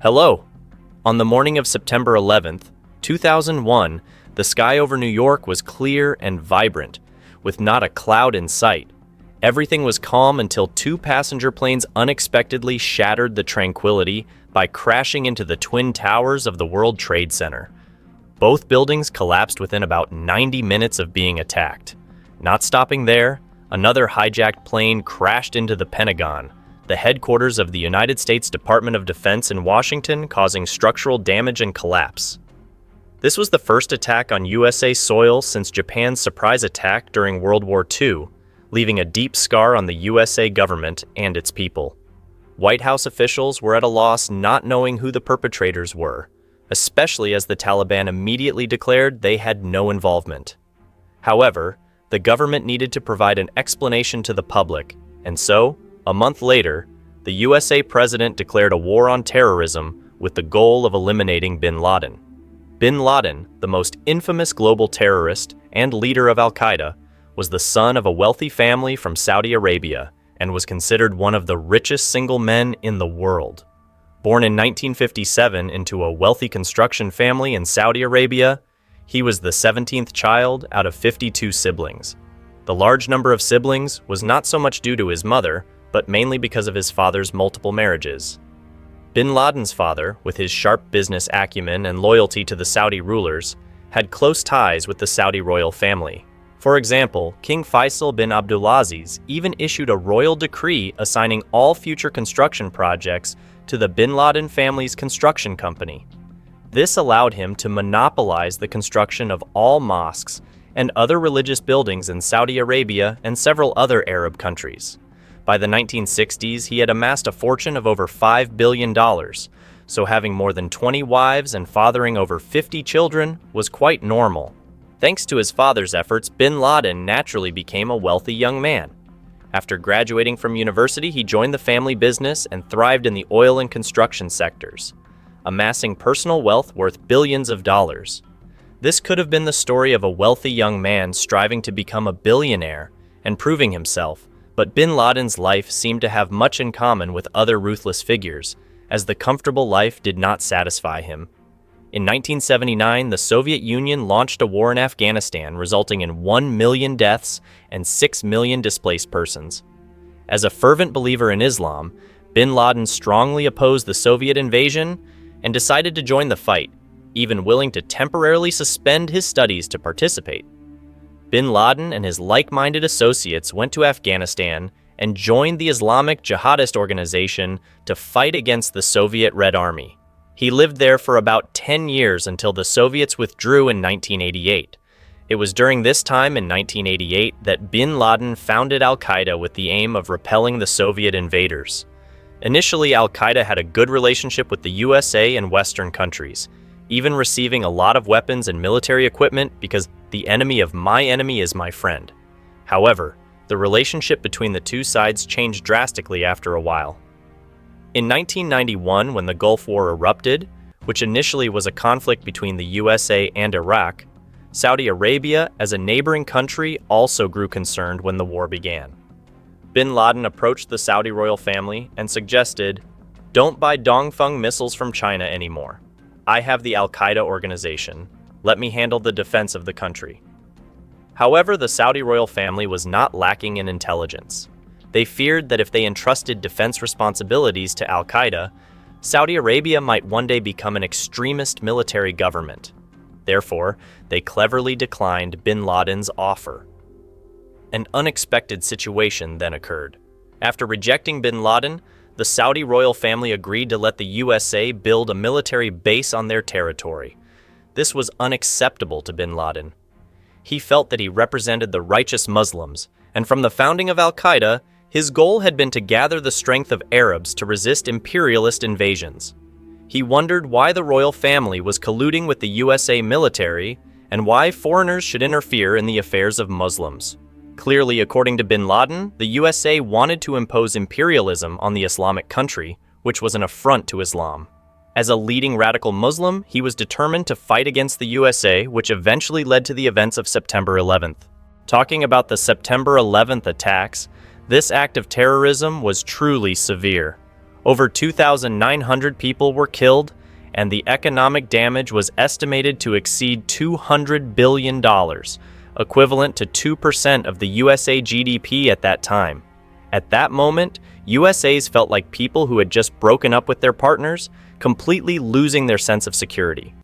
Hello. On the morning of September 11th, 2001, the sky over New York was clear and vibrant, with not a cloud in sight. Everything was calm until two passenger planes unexpectedly shattered the tranquility by crashing into the twin towers of the World Trade Center. Both buildings collapsed within about 90 minutes of being attacked. Not stopping there, another hijacked plane crashed into the Pentagon, the headquarters of the United States Department of Defense in Washington, causing structural damage and collapse. This was the first attack on USA soil since Japan's surprise attack during World War II, leaving a deep scar on the USA government and its people. White House officials were at a loss, not knowing who the perpetrators were, especially as the Taliban immediately declared they had no involvement. However, the government needed to provide an explanation to the public, and so, a month later, the USA president declared a war on terrorism with the goal of eliminating bin Laden. Bin Laden, the most infamous global terrorist and leader of al-Qaeda, was the son of a wealthy family from Saudi Arabia and was considered one of the richest single men in the world. Born in 1957 into a wealthy construction family in Saudi Arabia, he was the 17th child out of 52 siblings. The large number of siblings was not so much due to his mother, but mainly because of his father's multiple marriages. Bin Laden's father, with his sharp business acumen and loyalty to the Saudi rulers, had close ties with the Saudi royal family. For example, King Faisal bin Abdulaziz even issued a royal decree assigning all future construction projects to the bin Laden family's construction company. This allowed him to monopolize the construction of all mosques and other religious buildings in Saudi Arabia and several other Arab countries. By the 1960s, he had amassed a fortune of over $5 billion, so having more than 20 wives and fathering over 50 children was quite normal. Thanks to his father's efforts, bin Laden naturally became a wealthy young man. After graduating from university, he joined the family business and thrived in the oil and construction sectors, amassing personal wealth worth billions of dollars. This could have been the story of a wealthy young man striving to become a billionaire and proving himself, but bin Laden's life seemed to have much in common with other ruthless figures, as the comfortable life did not satisfy him. In 1979, the Soviet Union launched a war in Afghanistan, resulting in 1 million deaths and 6 million displaced persons. As a fervent believer in Islam, bin Laden strongly opposed the Soviet invasion and decided to join the fight, even willing to temporarily suspend his studies to participate. Bin Laden and his like-minded associates went to Afghanistan and joined the Islamic Jihadist organization to fight against the Soviet Red Army. He lived there for about 10 years until the Soviets withdrew in 1988. It was during this time in 1988 that bin Laden founded al-Qaeda with the aim of repelling the Soviet invaders. Initially, al-Qaeda had a good relationship with the USA and Western countries, even receiving a lot of weapons and military equipment because the enemy of my enemy is my friend. However, the relationship between the two sides changed drastically after a while. In 1991, when the Gulf War erupted, which initially was a conflict between the USA and Iraq, Saudi Arabia, as a neighboring country, also grew concerned when the war began. Bin Laden approached the Saudi royal family and suggested, "Don't buy Dongfeng missiles from China anymore. I have the al-Qaeda organization. Let me handle the defense of the country." However, the Saudi royal family was not lacking in intelligence. They feared that if they entrusted defense responsibilities to al-Qaeda, Saudi Arabia might one day become an extremist military government. Therefore, they cleverly declined bin Laden's offer. An unexpected situation then occurred. After rejecting bin Laden, the Saudi royal family agreed to let the USA build a military base on their territory. This was unacceptable to bin Laden. He felt that he represented the righteous Muslims, and from the founding of al-Qaeda, his goal had been to gather the strength of Arabs to resist imperialist invasions. He wondered why the royal family was colluding with the USA military and why foreigners should interfere in the affairs of Muslims. Clearly, according to bin Laden, the USA wanted to impose imperialism on the Islamic country, which was an affront to Islam. As a leading radical Muslim, he was determined to fight against the USA, which eventually led to the events of September 11th. Talking about the September 11th attacks, this act of terrorism was truly severe. Over 2,900 people were killed, and the economic damage was estimated to exceed $200 billion, equivalent to 2% of the USA GDP at that time. At that moment, USAs felt like people who had just broken up with their partners, completely losing their sense of security.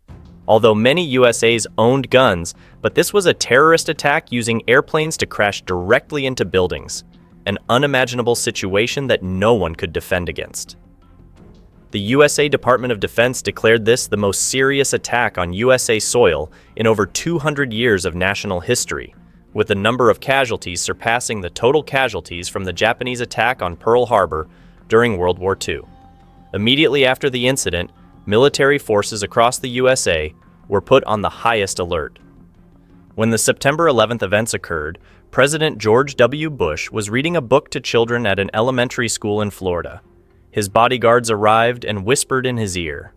Although many USAs owned guns, but this was a terrorist attack using airplanes to crash directly into buildings, an unimaginable situation that no one could defend against. The USA Department of Defense declared this the most serious attack on USA soil in over 200 years of national history, with the number of casualties surpassing the total casualties from the Japanese attack on Pearl Harbor during World War II. Immediately after the incident, military forces across the USA were put on the highest alert. When the September 11th events occurred, President George W. Bush was reading a book to children at an elementary school in Florida. His bodyguards arrived and whispered in his ear.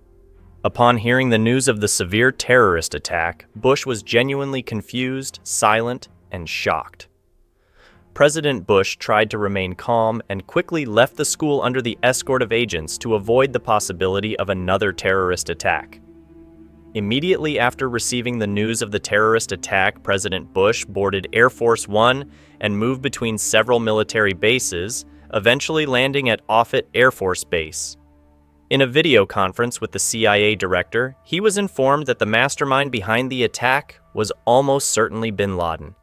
Upon hearing the news of the severe terrorist attack, Bush was genuinely confused, silent, and shocked. President Bush tried to remain calm and quickly left the school under the escort of agents to avoid the possibility of another terrorist attack. Immediately after receiving the news of the terrorist attack, President Bush boarded Air Force One and moved between several military bases, eventually landing at Offutt Air Force Base. In a video conference with the CIA director, he was informed that the mastermind behind the attack was almost certainly bin Laden.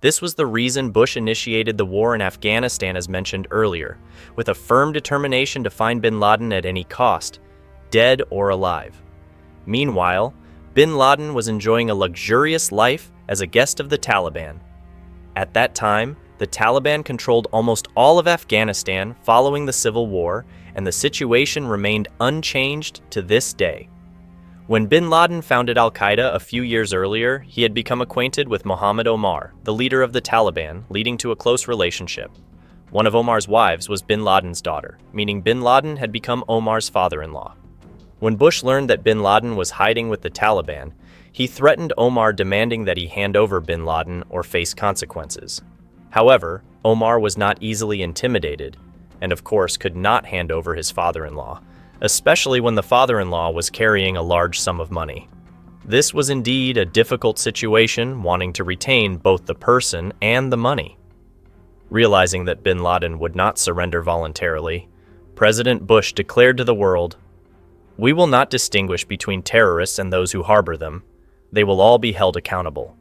This was the reason Bush initiated the war in Afghanistan as mentioned earlier, with a firm determination to find bin Laden at any cost, dead or alive. Meanwhile, bin Laden was enjoying a luxurious life as a guest of the Taliban. At that time, the Taliban controlled almost all of Afghanistan following the civil war, and the situation remained unchanged to this day. When bin Laden founded al-Qaeda a few years earlier, he had become acquainted with Mohammed Omar, the leader of the Taliban, leading to a close relationship. One of Omar's wives was bin Laden's daughter, meaning bin Laden had become Omar's father-in-law. When Bush learned that bin Laden was hiding with the Taliban, he threatened Omar, demanding that he hand over bin Laden or face consequences. However, Omar was not easily intimidated, and of course could not hand over his father-in-law, especially when the father-in-law was carrying a large sum of money. This was indeed a difficult situation, wanting to retain both the person and the money. Realizing that bin Laden would not surrender voluntarily, President Bush declared to the world, "We will not distinguish between terrorists and those who harbor them. They will all be held accountable."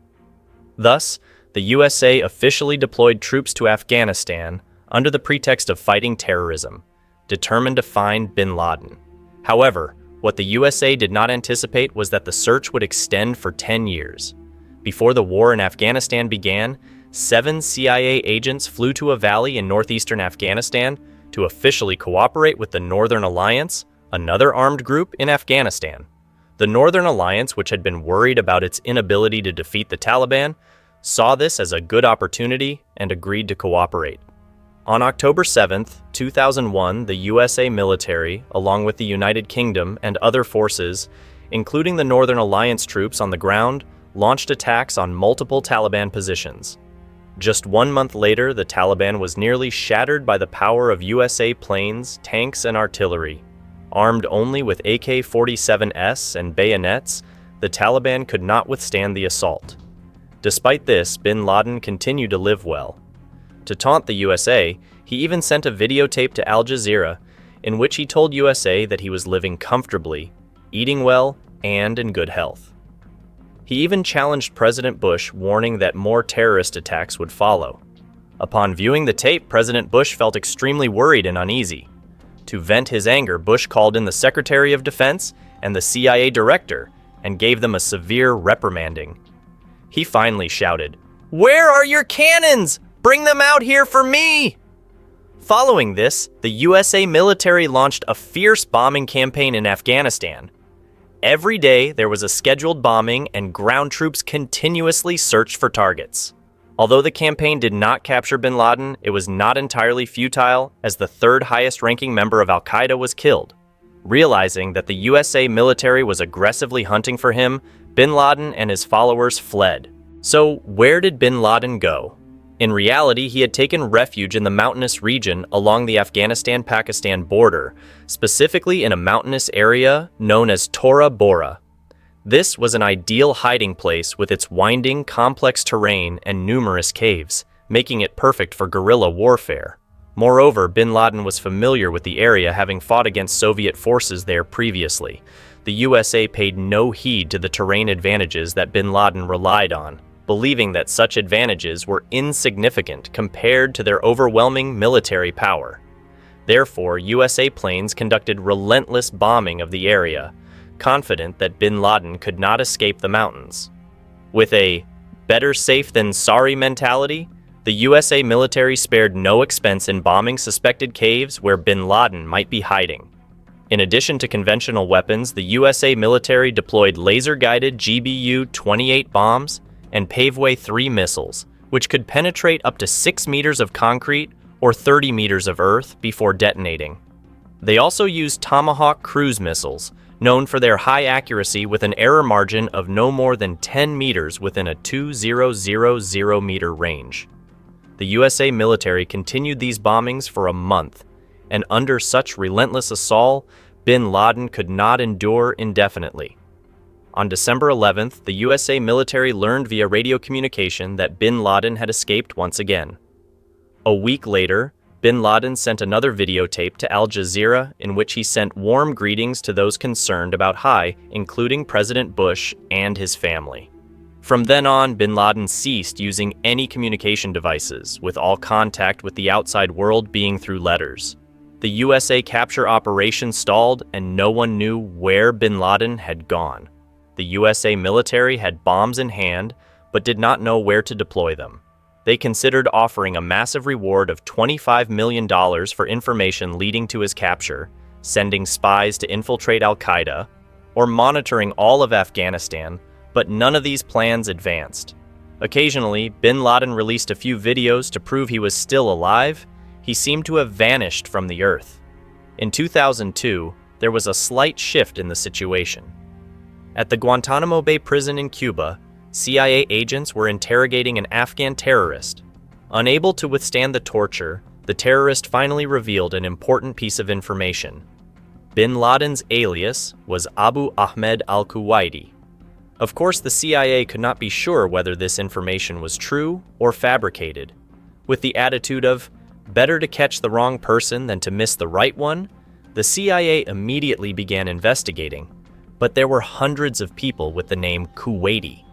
Thus, the USA officially deployed troops to Afghanistan under the pretext of fighting terrorism, determined to find bin Laden. However, what the USA did not anticipate was that the search would extend for 10 years. Before the war in Afghanistan began, 7 CIA agents flew to a valley in northeastern Afghanistan to officially cooperate with the Northern Alliance, another armed group in Afghanistan. The Northern Alliance, which had been worried about its inability to defeat the Taliban, saw this as a good opportunity and agreed to cooperate. On October 7, 2001, the USA military, along with the United Kingdom and other forces, including the Northern Alliance troops on the ground, launched attacks on multiple Taliban positions. Just 1 month later, the Taliban was nearly shattered by the power of USA planes, tanks, and artillery. Armed only with AK-47s and bayonets, the Taliban could not withstand the assault. Despite this, bin Laden continued to live well. To taunt the USA, he even sent a videotape to Al Jazeera in which he told USA that he was living comfortably, eating well, and in good health. He even challenged President Bush, warning that more terrorist attacks would follow. Upon viewing the tape, President Bush felt extremely worried and uneasy. To vent his anger, Bush called in the Secretary of Defense and the CIA director and gave them a severe reprimanding. He finally shouted, "Where are your cannons? Bring them out here for me!" Following this, the USA military launched a fierce bombing campaign in Afghanistan. Every day, there was a scheduled bombing and ground troops continuously searched for targets. Although the campaign did not capture bin Laden, it was not entirely futile, as the third highest ranking member of al-Qaeda was killed. Realizing that the USA military was aggressively hunting for him, bin Laden and his followers fled. So where did bin Laden go? In reality, he had taken refuge in the mountainous region along the Afghanistan-Pakistan border, specifically in a mountainous area known as Tora Bora. This was an ideal hiding place with its winding, complex terrain and numerous caves, making it perfect for guerrilla warfare. Moreover, bin Laden was familiar with the area, having fought against Soviet forces there previously. The USA paid no heed to the terrain advantages that bin Laden relied on, believing that such advantages were insignificant compared to their overwhelming military power. Therefore, USA planes conducted relentless bombing of the area, confident that bin Laden could not escape the mountains. With a better safe than sorry mentality, the USA military spared no expense in bombing suspected caves where bin Laden might be hiding. In addition to conventional weapons, the USA military deployed laser-guided GBU-28 bombs and Paveway 3 missiles, which could penetrate up to 6 meters of concrete or 30 meters of earth before detonating. They also used Tomahawk cruise missiles, known for their high accuracy with an error margin of no more than 10 meters within a 2,000-meter range. The USA military continued these bombings for a month, and under such relentless assault, bin Laden could not endure indefinitely. On December 11th, the USA military learned via radio communication that bin Laden had escaped once again. A week later, bin Laden sent another videotape to Al Jazeera in which he sent warm greetings to those concerned about High, including President Bush and his family. From then on, bin Laden ceased using any communication devices, with all contact with the outside world being through letters. The USA capture operation stalled and no one knew where bin Laden had gone. The USA military had bombs in hand, but did not know where to deploy them. They considered offering a massive reward of $25 million for information leading to his capture, sending spies to infiltrate al-Qaeda, or monitoring all of Afghanistan, but none of these plans advanced. Occasionally, bin Laden released a few videos to prove he was still alive. He seemed to have vanished from the earth. In 2002, there was a slight shift in the situation. At the Guantanamo Bay prison in Cuba, CIA agents were interrogating an Afghan terrorist. Unable to withstand the torture, the terrorist finally revealed an important piece of information. Bin Laden's alias was Abu Ahmed al-Kuwaiti. Of course, the CIA could not be sure whether this information was true or fabricated. With the attitude of, better to catch the wrong person than to miss the right one, the CIA immediately began investigating. But there were hundreds of people with the name Kuwaiti.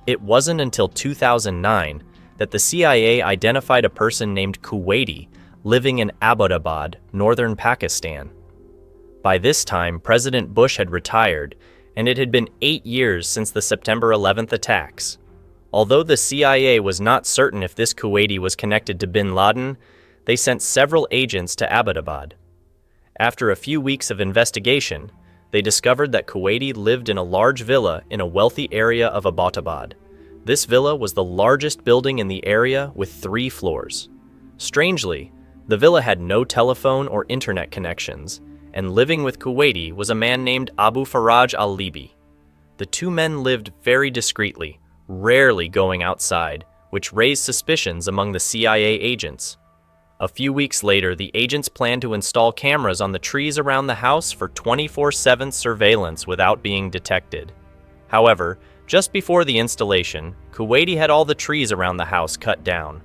It wasn't until 2009 that the CIA identified a person named Kuwaiti living in Abbottabad, northern Pakistan. By this time, President Bush had retired, and it had been 8 years since the September 11th attacks. Although the CIA was not certain if this Kuwaiti was connected to bin Laden, they sent several agents to Abbottabad. After a few weeks of investigation, they discovered that Kuwaiti lived in a large villa in a wealthy area of Abbottabad. This villa was the largest building in the area with 3 floors. Strangely, the villa had no telephone or internet connections, and living with Kuwaiti was a man named Abu Faraj al-Libi. The 2 men lived very discreetly, rarely going outside, which raised suspicions among the CIA agents. A few weeks later, the agents planned to install cameras on the trees around the house for 24/7 surveillance without being detected. However, just before the installation, Kuwaiti had all the trees around the house cut down.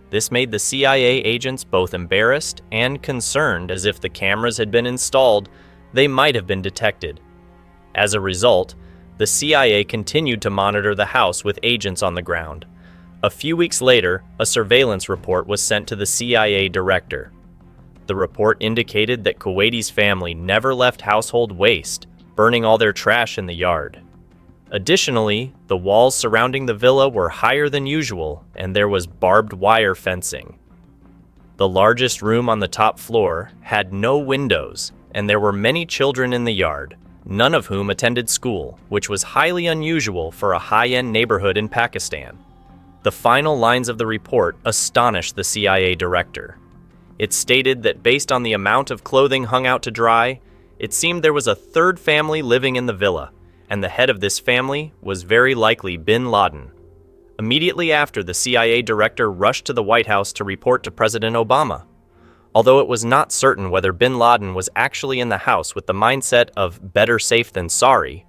This made the CIA agents both embarrassed and concerned, as if the cameras had been installed, they might have been detected. As a result, the CIA continued to monitor the house with agents on the ground. A few weeks later, a surveillance report was sent to the CIA director. The report indicated that Kuwaiti's family never left household waste, burning all their trash in the yard. Additionally, the walls surrounding the villa were higher than usual, and there was barbed wire fencing. The largest room on the top floor had no windows, and there were many children in the yard, none of whom attended school, which was highly unusual for a high-end neighborhood in Pakistan. The final lines of the report astonished the CIA director. It stated that based on the amount of clothing hung out to dry, it seemed there was a 3rd family living in the villa, and the head of this family was very likely bin Laden. Immediately after, the CIA director rushed to the White House to report to President Obama. Although it was not certain whether bin Laden was actually in the house with the mindset of better safe than sorry,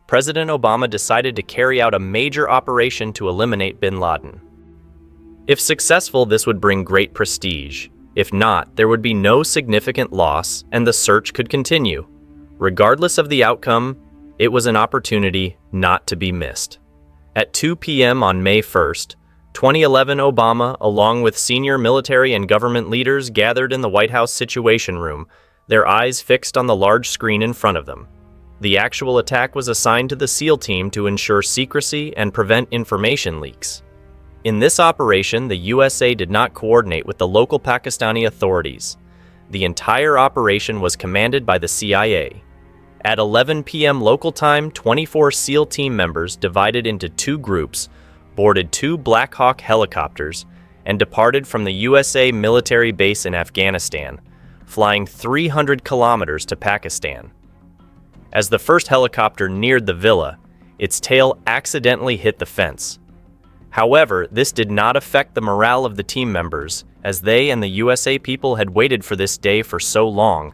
President Obama decided to carry out a major operation to eliminate bin Laden. If successful, this would bring great prestige. If not, there would be no significant loss and the search could continue. Regardless of the outcome, it was an opportunity not to be missed. At 2 p.m. on May 1st, 2011, Obama, along with senior military and government leaders, gathered in the White House Situation Room, their eyes fixed on the large screen in front of them. The actual attack was assigned to the SEAL team to ensure secrecy and prevent information leaks. In this operation, the USA did not coordinate with the local Pakistani authorities. The entire operation was commanded by the CIA. At 11 p.m. local time, 24 SEAL team members, divided into two groups, boarded two Black Hawk helicopters and departed from the USA military base in Afghanistan, flying 300 kilometers to Pakistan. As the first helicopter neared the villa, its tail accidentally hit the fence. However, this did not affect the morale of the team members, as they and the USA people had waited for this day for so long.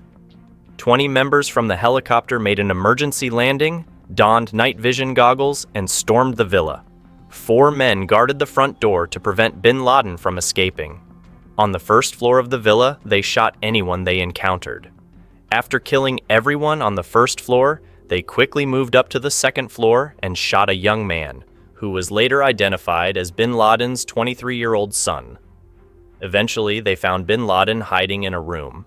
20 members from the helicopter made an emergency landing, donned night vision goggles, and stormed the villa. 4 men guarded the front door to prevent bin Laden from escaping. On the first floor of the villa, they shot anyone they encountered. After killing everyone on the first floor, they quickly moved up to the second floor and shot a young man, who was later identified as bin Laden's 23-year-old son. Eventually, they found bin Laden hiding in a room.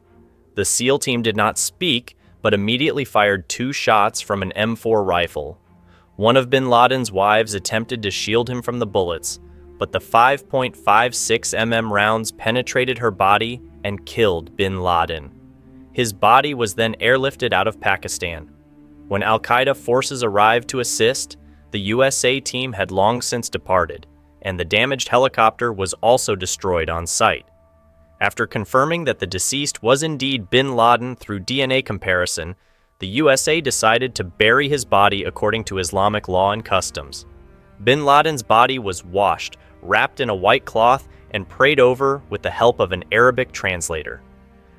The SEAL team did not speak, but immediately fired 2 shots from an M4 rifle. One of bin Laden's wives attempted to shield him from the bullets, but the 5.56 mm rounds penetrated her body and killed bin Laden. His body was then airlifted out of Pakistan. When Al-Qaeda forces arrived to assist, the USA team had long since departed, and the damaged helicopter was also destroyed on site. After confirming that the deceased was indeed bin Laden through DNA comparison, the USA decided to bury his body according to Islamic law and customs. Bin Laden's body was washed, wrapped in a white cloth, and prayed over with the help of an Arabic translator.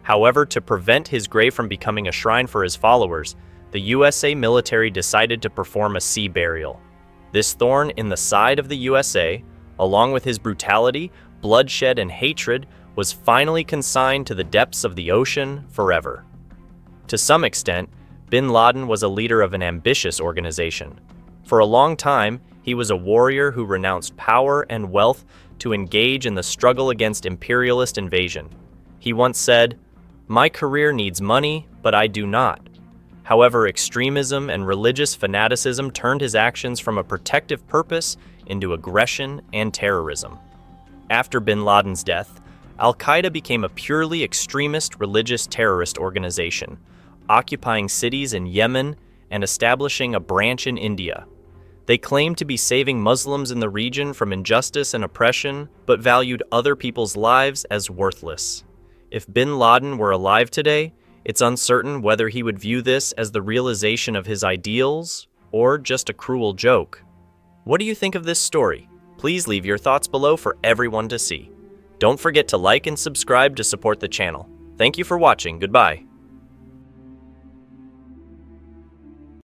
However, to prevent his grave from becoming a shrine for his followers, the USA military decided to perform a sea burial. This thorn in the side of the USA, along with his brutality, bloodshed, and hatred, was finally consigned to the depths of the ocean forever. To some extent, bin Laden was a leader of an ambitious organization. For a long time, he was a warrior who renounced power and wealth to engage in the struggle against imperialist invasion. He once said, "My career needs money, but I do not." However, extremism and religious fanaticism turned his actions from a protective purpose into aggression and terrorism. After bin Laden's death, Al-Qaeda became a purely extremist religious terrorist organization, occupying cities in Yemen and establishing a branch in India. They claimed to be saving Muslims in the region from injustice and oppression, but valued other people's lives as worthless. If bin Laden were alive today, it's uncertain whether he would view this as the realization of his ideals or just a cruel joke. What do you think of this story? Please leave your thoughts below for everyone to see. Don't forget to like and subscribe to support the channel. Thank you for watching. Goodbye.